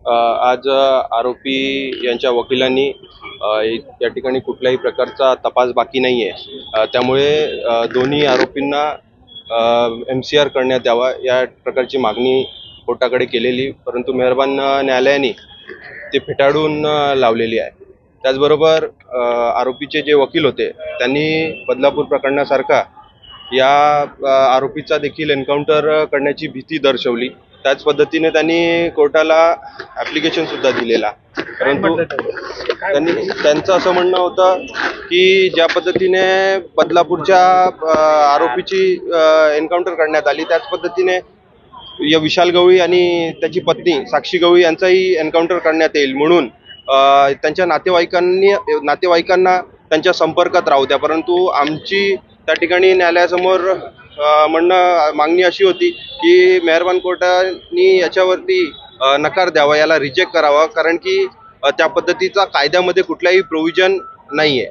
आज आरोपी यांच्या वकिलांनी या ठिकाणी कुठल्याही प्रकारचा तपास बाकी नाही आहे, त्यामुळे दोन्ही आरोपींना MCR करण्यात यावा या प्रकारची मागणी कोर्टाकडे केलेली, परंतु मेहरबान न्यायालयाने ते फेटाळून लावलेली आहे. त्याचबरोबर आरोपीचे जे वकील होते त्यांनी बदलापूर प्रकरणासारखा या आरोपीचा देखील एन्काउंटर करण्याची भीती दर्शवली. त्याच पद्धतीने त्यांनी कोर्टाला ॲप्लिकेशन सुद्धा दिलेला, परंतु त्यांचं असं म्हणणं होतं की ज्या पद्धतीने बदलापूरच्या आरोपीची एन्काउंटर करण्यात आली त्याच पद्धतीने या विशाल गवळी आणि त्याची पत्नी साक्षी गवळी यांचाही एन्काउंटर करण्यात येईल म्हणून त्यांच्या नातेवाईकांना त्यांच्या संपर्कात राहू द्या. परंतु आमची त्या ठिकाणी न्यायालयासमोर मागणी अशी होती की मेहरबान कोर्टाने याच्यावरती नकार द्यावा, याला रिजेक्ट करावा, कारण की त्या पद्धतीचा कायद्यामध्ये कुठलाही प्रोव्हिजन नाही आहे.